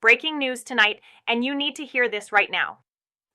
Breaking news tonight, and you need to hear this right now.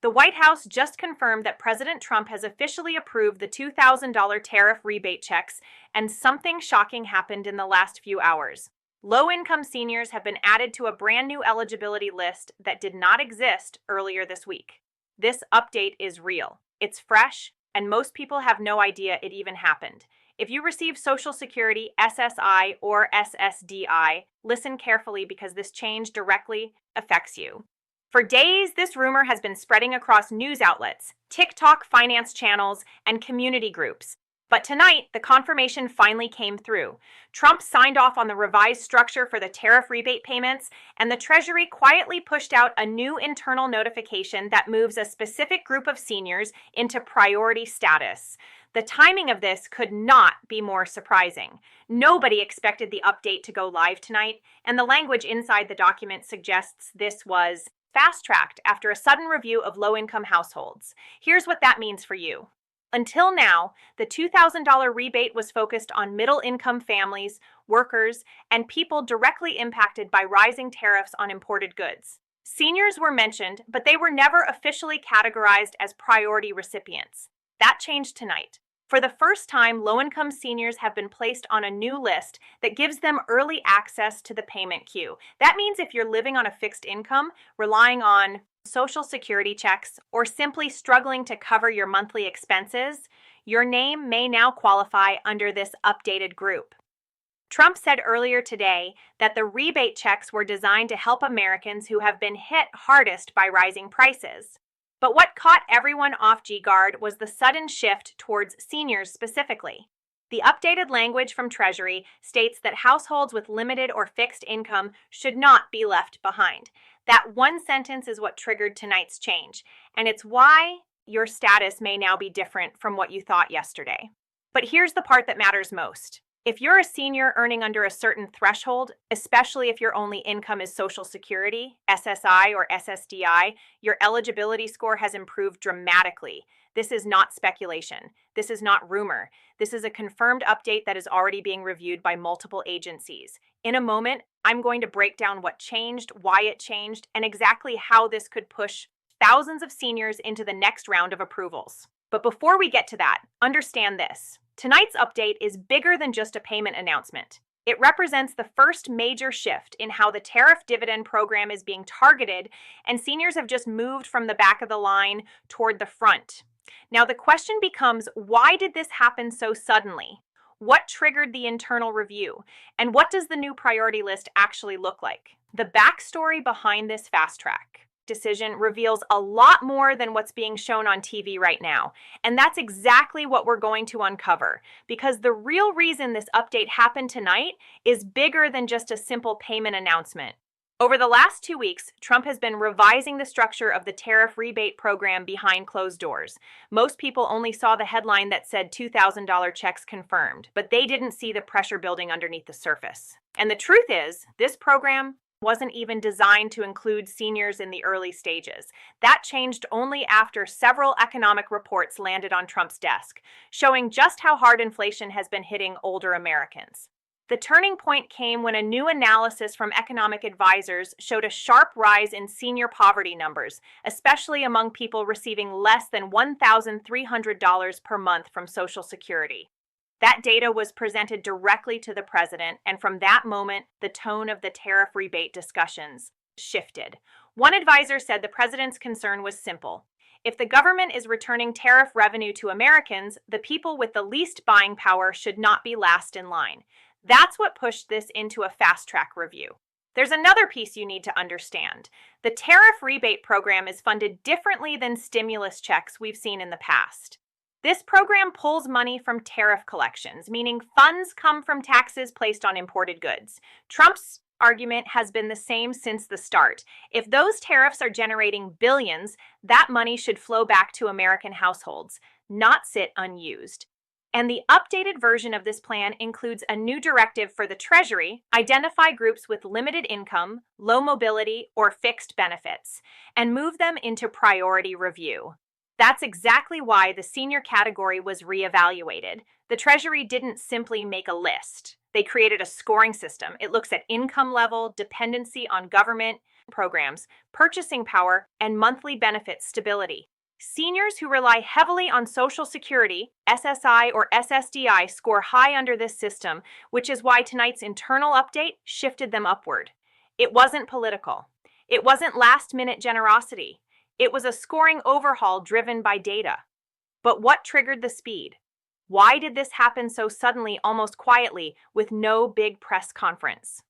The White House just confirmed that President Trump has officially approved the $2,000 tariff rebate checks, and something shocking happened in the last few hours. Low-income seniors have been added to a brand new eligibility list that did not exist earlier this week. This update is real. It's fresh, and most people have no idea it even happened. If you receive Social Security, SSI, or SSDI, listen carefully because this change directly affects you. For days, this rumor has been spreading across news outlets, TikTok finance channels, and community groups. But tonight, the confirmation finally came through. Trump signed off on the revised structure for the tariff rebate payments, and the Treasury quietly pushed out a new internal notification that moves a specific group of seniors into priority status. The timing of this could not be more surprising. Nobody expected the update to go live tonight, and the language inside the document suggests this was fast-tracked after a sudden review of low-income households. Here's what that means for you. Until now, the $2,000 rebate was focused on middle-income families, workers, and people directly impacted by rising tariffs on imported goods. Seniors were mentioned, but they were never officially categorized as priority recipients. That changed tonight. For the first time, low-income seniors have been placed on a new list that gives them early access to the payment queue. That means if you're living on a fixed income, relying on Social Security checks, or simply struggling to cover your monthly expenses, your name may now qualify under this updated group. Trump said earlier today that the rebate checks were designed to help Americans who have been hit hardest by rising prices. But what caught everyone off guard was the sudden shift towards seniors specifically. The updated language from Treasury states that households with limited or fixed income should not be left behind. That one sentence is what triggered tonight's change, and it's why your status may now be different from what you thought yesterday. But here's the part that matters most. If you're a senior earning under a certain threshold, especially if your only income is Social Security, SSI, or SSDI, your eligibility score has improved dramatically. This is not speculation. This is not rumor. This is a confirmed update that is already being reviewed by multiple agencies. In a moment, I'm going to break down what changed, why it changed, and exactly how this could push thousands of seniors into the next round of approvals. But before we get to that, understand this. Tonight's update is bigger than just a payment announcement. It represents the first major shift in how the tariff dividend program is being targeted, and seniors have just moved from the back of the line toward the front. Now, the question becomes, why did this happen so suddenly? What triggered the internal review? And what does the new priority list actually look like? The backstory behind this fast-track decision reveals a lot more than what's being shown on TV right now. And that's exactly what we're going to uncover, because the real reason this update happened tonight is bigger than just a simple payment announcement. Over the last 2 weeks, Trump has been revising the structure of the tariff rebate program behind closed doors. Most people only saw the headline that said $2,000 checks confirmed, but they didn't see the pressure building underneath the surface. And the truth is, this program wasn't even designed to include seniors in the early stages. That changed only after several economic reports landed on Trump's desk, showing just how hard inflation has been hitting older Americans. The turning point came when a new analysis from economic advisors showed a sharp rise in senior poverty numbers, especially among people receiving less than $1,300 per month from Social Security. That data was presented directly to the president, and from that moment, the tone of the tariff rebate discussions shifted. One advisor said the president's concern was simple. If the government is returning tariff revenue to Americans, the people with the least buying power should not be last in line. That's what pushed this into a fast-track review. There's another piece you need to understand. The tariff rebate program is funded differently than stimulus checks we've seen in the past. This program pulls money from tariff collections, meaning funds come from taxes placed on imported goods. Trump's argument has been the same since the start. If those tariffs are generating billions, that money should flow back to American households, not sit unused. And the updated version of this plan includes a new directive for the Treasury: identify groups with limited income, low mobility, or fixed benefits, and move them into priority review. That's exactly why the senior category was reevaluated. The Treasury didn't simply make a list. They created a scoring system. It looks at income level, dependency on government, programs, purchasing power, and monthly benefit stability. Seniors who rely heavily on Social Security, SSI, or SSDI score high under this system, which is why tonight's internal update shifted them upward. It wasn't political. It wasn't last-minute generosity. It was a scoring overhaul driven by data. But what triggered the speed? Why did this happen so suddenly, almost quietly, with no big press conference?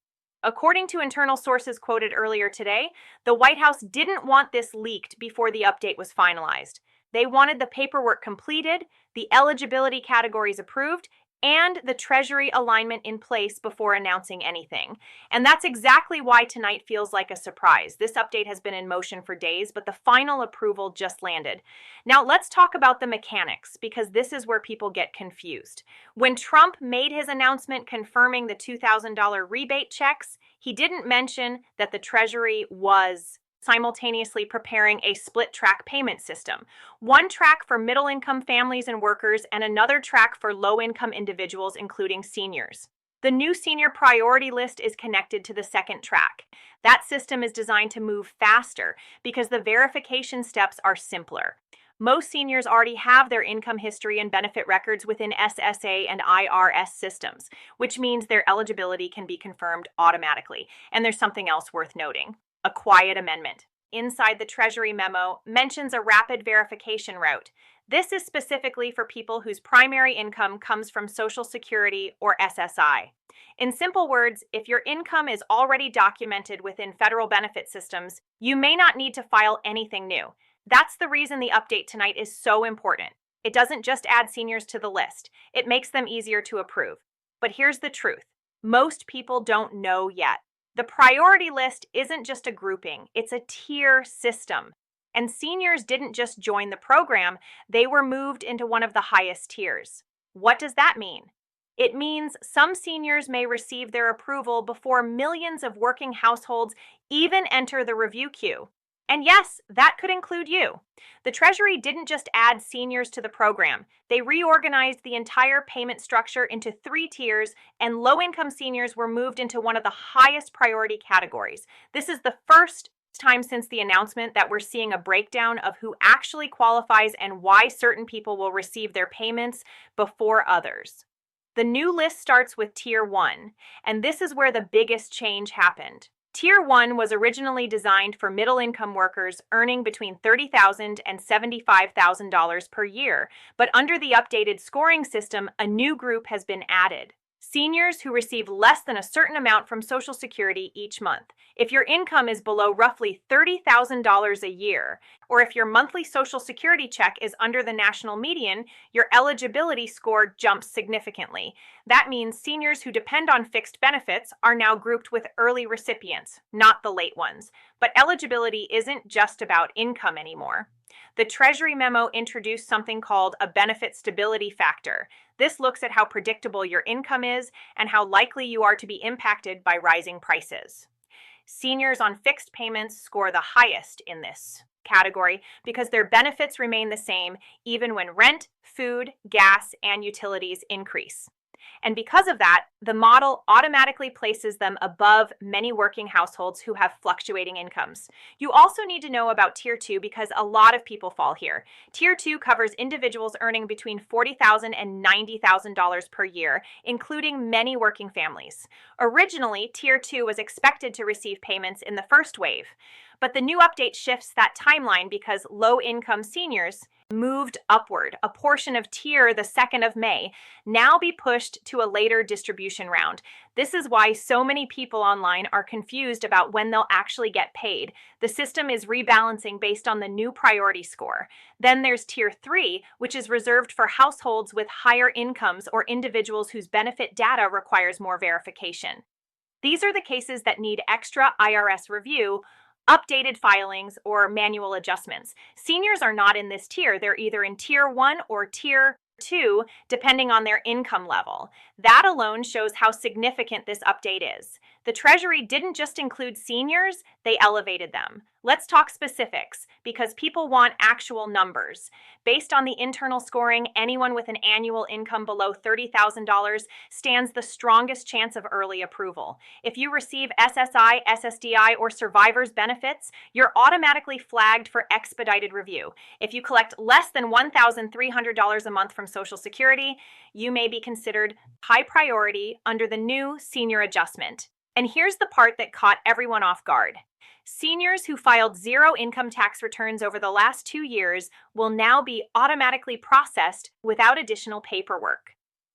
According to internal sources quoted earlier today, the White House didn't want this leaked before the update was finalized. They wanted the paperwork completed, the eligibility categories approved, and the Treasury alignment in place before announcing anything. And that's exactly why tonight feels like a surprise. This update has been in motion for days, but the final approval just landed. Now let's talk about the mechanics, because this is where people get confused. When Trump made his announcement confirming the $2,000 rebate checks, he didn't mention that the Treasury was simultaneously preparing a split-track payment system. One track for middle-income families and workers and another track for low-income individuals, including seniors. The new senior priority list is connected to the second track. That system is designed to move faster because the verification steps are simpler. Most seniors already have their income history and benefit records within SSA and IRS systems, which means their eligibility can be confirmed automatically. And there's something else worth noting. A quiet amendment inside the Treasury memo mentions a rapid verification route. This is specifically for people whose primary income comes from Social Security or SSI. In simple words, if your income is already documented within federal benefit systems, you may not need to file anything new. That's the reason the update tonight is so important. It doesn't just add seniors to the list, it makes them easier to approve. But here's the truth. Most people don't know yet. The priority list isn't just a grouping, it's a tier system. And seniors didn't just join the program, they were moved into one of the highest tiers. What does that mean? It means some seniors may receive their approval before millions of working households even enter the review queue. And yes, that could include you. The Treasury didn't just add seniors to the program. They reorganized the entire payment structure into 3 tiers, and low-income seniors were moved into one of the highest priority categories. This is the first time since the announcement that we're seeing a breakdown of who actually qualifies and why certain people will receive their payments before others. The new list starts with Tier 1, and this is where the biggest change happened. Tier 1 was originally designed for middle-income workers earning between $30,000 and $75,000 per year, but under the updated scoring system, a new group has been added. Seniors who receive less than a certain amount from Social Security each month. If your income is below roughly $30,000 a year, or if your monthly Social Security check is under the national median, your eligibility score jumps significantly. That means seniors who depend on fixed benefits are now grouped with early recipients, not the late ones. But eligibility isn't just about income anymore. The Treasury memo introduced something called a benefit stability factor. This looks at how predictable your income is and how likely you are to be impacted by rising prices. Seniors on fixed payments score the highest in this category because their benefits remain the same even when rent, food, gas, and utilities increase. And because of that, the model automatically places them above many working households who have fluctuating incomes. You also need to know about Tier 2 because a lot of people fall here. Tier 2 covers individuals earning between $40,000 and $90,000 per year, including many working families. Originally, Tier 2 was expected to receive payments in the first wave, but the new update shifts that timeline because low-income seniors moved upward. A portion of tier the 2nd of May now be pushed to a later distribution round. This is why so many people online are confused about when they'll actually get paid. The system is rebalancing based on the new priority score. Then there's Tier 3, which is reserved for households with higher incomes or individuals whose benefit data requires more verification. These are the cases that need extra IRS review, updated filings, or manual adjustments. Seniors are not in this tier. They're either in Tier 1 or Tier 2, depending on their income level. That alone shows how significant this update is. The Treasury didn't just include seniors, they elevated them. Let's talk specifics, because people want actual numbers. Based on the internal scoring, anyone with an annual income below $30,000 stands the strongest chance of early approval. If you receive SSI, SSDI, or survivor's benefits, you're automatically flagged for expedited review. If you collect less than $1,300 a month from Social Security, you may be considered high priority under the new senior adjustment. And here's the part that caught everyone off guard. Seniors who filed zero income tax returns over the last 2 years will now be automatically processed without additional paperwork.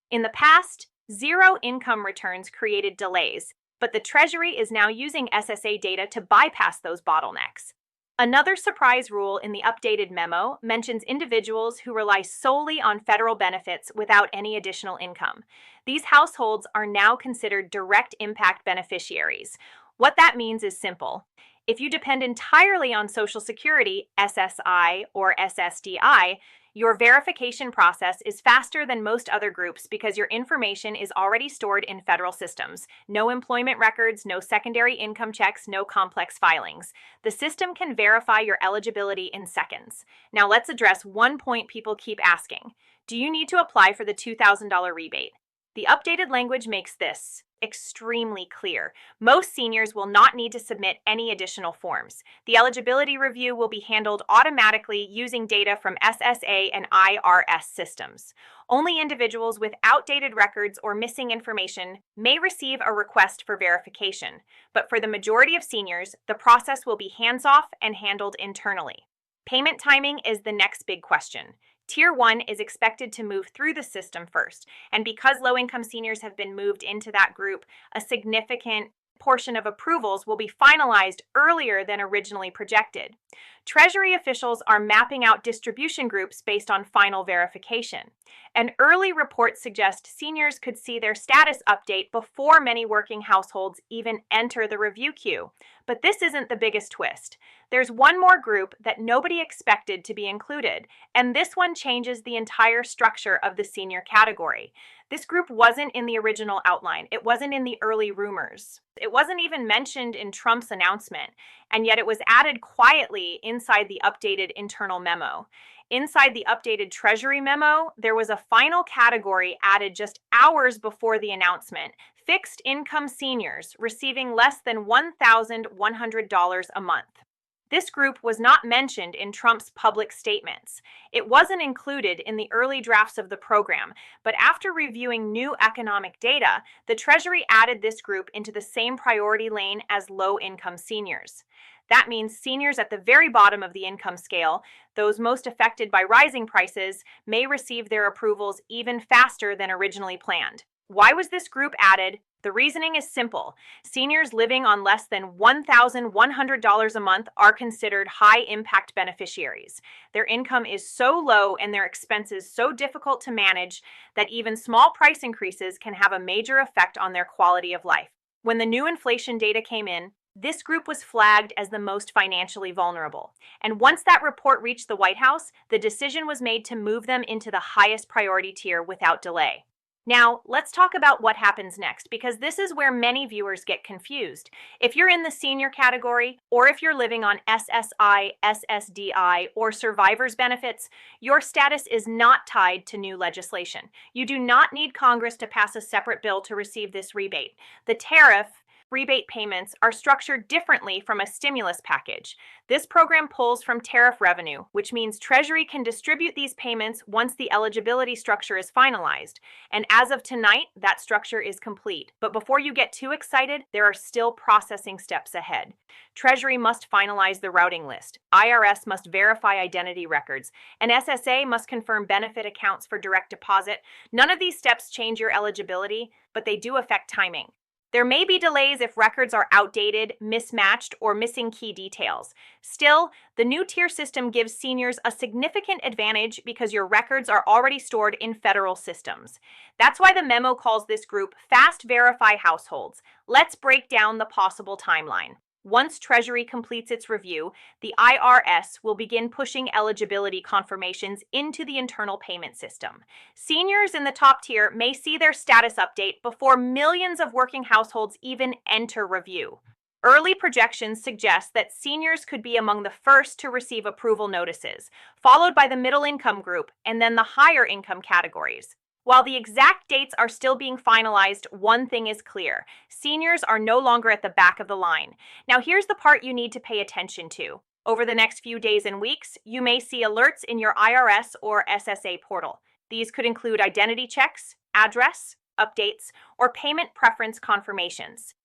In the past, zero income returns created delays, but the Treasury is now using SSA data to bypass those bottlenecks. Another surprise rule in the updated memo mentions individuals who rely solely on federal benefits without any additional income. These households are now considered direct impact beneficiaries. What that means is simple. If you depend entirely on Social Security, SSI, or SSDI, your verification process is faster than most other groups because your information is already stored in federal systems. No employment records, no secondary income checks, no complex filings. The system can verify your eligibility in seconds. Now let's address one point people keep asking. Do you need to apply for the $2,000 rebate? The updated language makes this extremely clear. Most seniors will not need to submit any additional forms. The eligibility review will be handled automatically using data from SSA and IRS systems. Only individuals with outdated records or missing information may receive a request for verification, but for the majority of seniors, the process will be hands-off and handled internally. Payment timing is the next big question. Tier 1 is expected to move through the system first, and because low-income seniors have been moved into that group, a significant portion of approvals will be finalized earlier than originally projected. Treasury officials are mapping out distribution groups based on final verification. An early report suggests seniors could see their status update before many working households even enter the review queue. But this isn't the biggest twist. There's one more group that nobody expected to be included, and this one changes the entire structure of the senior category. This group wasn't in the original outline. It wasn't in the early rumors. It wasn't even mentioned in Trump's announcement, and yet it was added quietly inside the updated internal memo. Inside the updated Treasury memo, there was a final category added just hours before the announcement: fixed income seniors receiving less than $1,100 a month. This group was not mentioned in Trump's public statements. It wasn't included in the early drafts of the program, but after reviewing new economic data, the Treasury added this group into the same priority lane as low-income seniors. That means seniors at the very bottom of the income scale, those most affected by rising prices, may receive their approvals even faster than originally planned. Why was this group added? The reasoning is simple. Seniors living on less than $1,100 a month are considered high-impact beneficiaries. Their income is so low and their expenses so difficult to manage that even small price increases can have a major effect on their quality of life. When the new inflation data came in, this group was flagged as the most financially vulnerable. And once that report reached the White House, the decision was made to move them into the highest priority tier without delay. Now, let's talk about what happens next, because this is where many viewers get confused. If you're in the senior category, or if you're living on SSI, SSDI, or survivor's benefits, your status is not tied to new legislation. You do not need Congress to pass a separate bill to receive this rebate. The tariff rebate payments are structured differently from a stimulus package. This program pulls from tariff revenue, which means Treasury can distribute these payments once the eligibility structure is finalized. And as of tonight, that structure is complete. But before you get too excited, there are still processing steps ahead. Treasury must finalize the routing list. IRS must verify identity records. And SSA must confirm benefit accounts for direct deposit. None of these steps change your eligibility, but they do affect timing. There may be delays if records are outdated, mismatched, or missing key details. Still, the new tier system gives seniors a significant advantage because your records are already stored in federal systems. That's why the memo calls this group Fast Verify Households. Let's break down the possible timeline. Once Treasury completes its review, the IRS will begin pushing eligibility confirmations into the internal payment system. Seniors in the top tier may see their status update before millions of working households even enter review. Early projections suggest that seniors could be among the first to receive approval notices, followed by the middle income group and then the higher income categories. While the exact dates are still being finalized, one thing is clear: seniors are no longer at the back of the line. Now, here's the part you need to pay attention to. Over the next few days and weeks, you may see alerts in your IRS or SSA portal. These could include identity checks, address updates, or payment preference confirmations.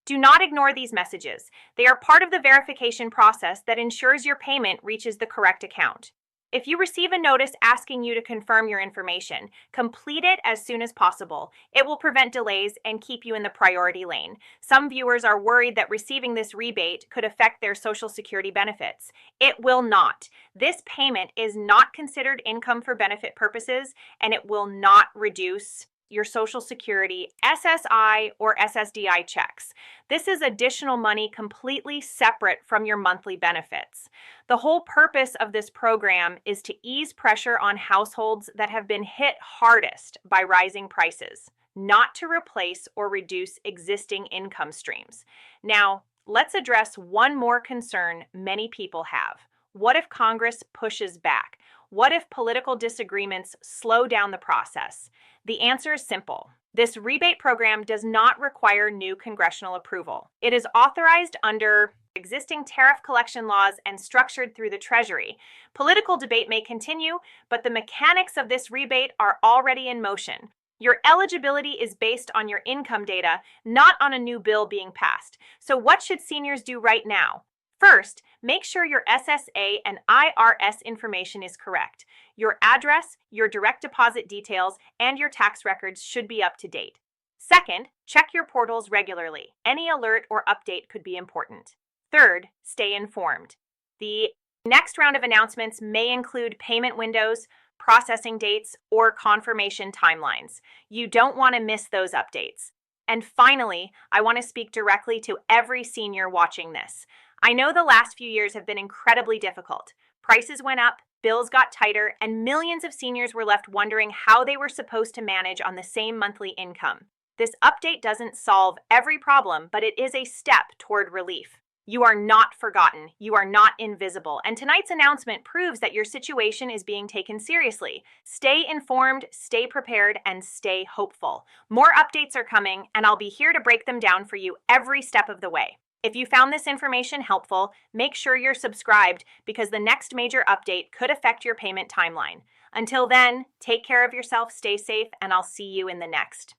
Do not ignore these messages. They are part of the verification process that ensures your payment reaches the correct account. If you receive a notice asking you to confirm your information, complete it as soon as possible. It will prevent delays and keep you in the priority lane. Some viewers are worried that receiving this rebate could affect their Social Security benefits. It will not. This payment is not considered income for benefit purposes, and it will not reduce your Social Security, SSI, or SSDI checks. This is additional money completely separate from your monthly benefits. The whole purpose of this program is to ease pressure on households that have been hit hardest by rising prices, not to replace or reduce existing income streams. Now, let's address one more concern many people have. What if Congress pushes back? What if political disagreements slow down the process? The answer is simple. This rebate program does not require new congressional approval. It is authorized under existing tariff collection laws and structured through the Treasury. Political debate may continue, but the mechanics of this rebate are already in motion. Your eligibility is based on your income data, not on a new bill being passed. So what should seniors do right now? First, make sure your SSA and IRS information is correct. Your address, your direct deposit details, and your tax records should be up to date. Second, check your portals regularly. Any alert or update could be important. Third, stay informed. The next round of announcements may include payment windows, processing dates, or confirmation timelines. You don't want to miss those updates. And finally, I want to speak directly to every senior watching this. I know the last few years have been incredibly difficult. Prices went up, bills got tighter, and millions of seniors were left wondering how they were supposed to manage on the same monthly income. This update doesn't solve every problem, but it is a step toward relief. You are not forgotten. You are not invisible. And tonight's announcement proves that your situation is being taken seriously. Stay informed, stay prepared, and stay hopeful. More updates are coming, and I'll be here to break them down for you every step of the way. If you found this information helpful, make sure you're subscribed because the next major update could affect your payment timeline. Until then, take care of yourself, stay safe, and I'll see you in the next.